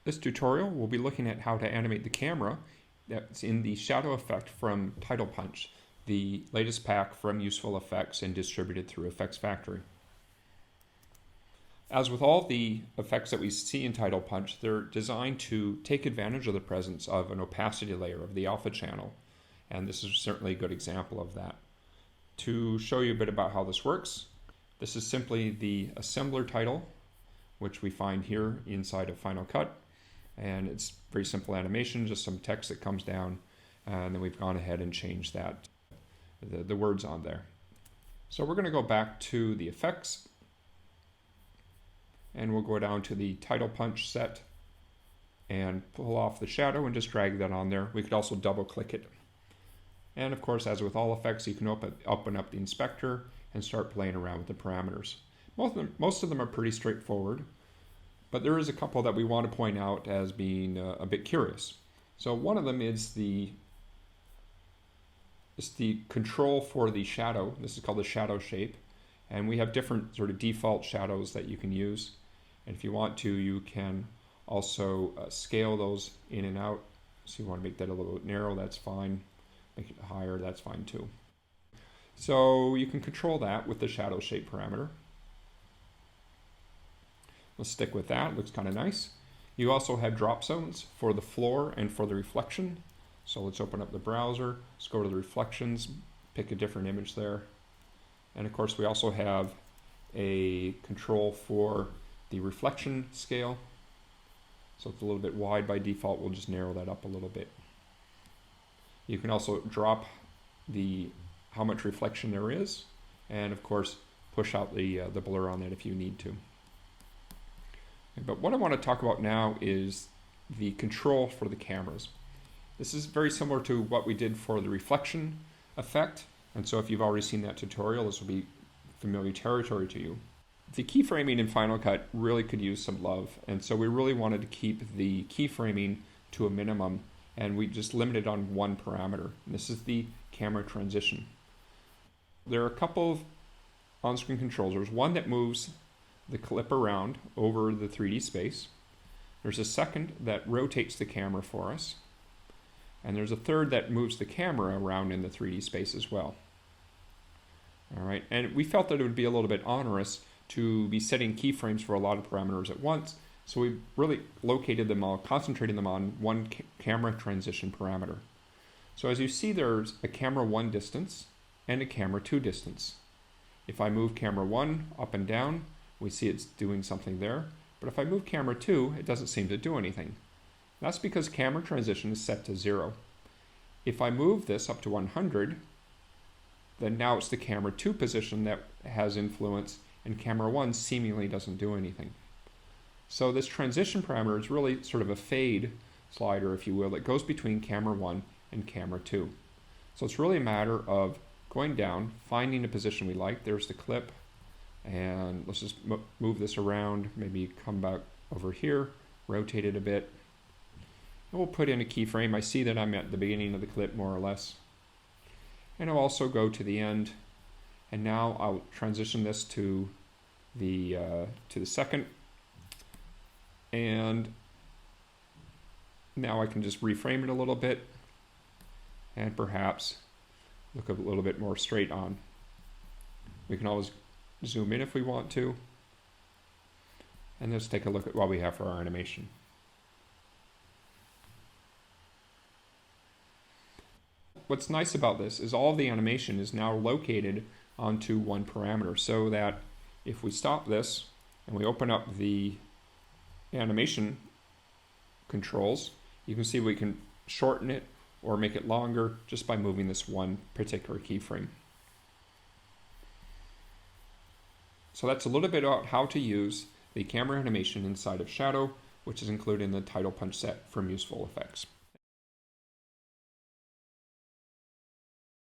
This tutorial we'll be looking at how to animate the camera that's in the shadow effect from Title Punch, the latest pack from Useful Effects and distributed through FxFactory. As with all the effects that we see in Title Punch, they're designed to take advantage of the presence of an opacity layer of the alpha channel, and this is certainly a good example of that. To show you a bit about how this works, this is simply the assembler title, which we find here inside of Final Cut. And it's very simple animation, just some text that comes down, and then we've gone ahead and changed that, the words on there. So we're going to go back to the effects, and we'll go down to the Title Punch set and pull off the shadow and just drag that on there. We could also double click it. And of course, as with all effects, you can open up the inspector and start playing around with the parameters. Most of them are pretty straightforward, but there is a couple that we want to point out as being a bit curious. So one of them is the control for the shadow. This is called the shadow shape, and we have different sort of default shadows that you can use. And if you want to, you can also scale those in and out. So you want to make that a little bit narrow, that's fine. Make it higher, that's fine too. So you can control that with the shadow shape parameter. Let's stick with that, it looks kind of nice. You also have drop zones for the floor and for the reflection. So let's open up the browser, let's go to the reflections, pick a different image there. And of course we also have a control for the reflection scale. So it's a little bit wide by default, we'll just narrow that up a little bit. You can also drop how much reflection there is, and of course push out the blur on that if you need to. But what I want to talk about now is the control for the cameras. This is very similar to what we did for the reflection effect, and so if you've already seen that tutorial, this will be familiar territory to you. The keyframing in Final Cut really could use some love, and so we really wanted to keep the keyframing to a minimum, and we just limited on one parameter, and this is the camera transition. There are a couple of on-screen controls. There's one that moves the clip around over the 3D space. There's a second that rotates the camera for us. And there's a third that moves the camera around in the 3D space as well. All right, and we felt that it would be a little bit onerous to be setting keyframes for a lot of parameters at once, so we really located them all, concentrating them on one camera transition parameter. So as you see, there's a camera 1 distance and a camera 2 distance. If I move camera 1 up and down, we see it's doing something there, but if I move camera 2, it doesn't seem to do anything. That's because camera transition is set to 0. If I move this up to 100, then now it's the camera 2 position that has influence, and camera 1 seemingly doesn't do anything. So this transition parameter is really sort of a fade slider, if you will, that goes between camera 1 and camera 2. So it's really a matter of going down, finding a position we like. There's the clip. And let's just move this around, maybe come back over here, rotate it a bit. And we'll put in a keyframe. I see that I'm at the beginning of the clip more or less. And I'll also go to the end. And now I'll transition this to the second. And now I can just reframe it a little bit and perhaps look a little bit more straight on. We can always zoom in if we want to, and let's take a look at what we have for our animation. What's nice about this is all the animation is now located onto one parameter, so that if we stop this and we open up the animation controls, you can see we can shorten it or make it longer just by moving this one particular keyframe. So that's a little bit about how to use the camera animation inside of Shadow, which is included in the Title Punch set from Useful Effects.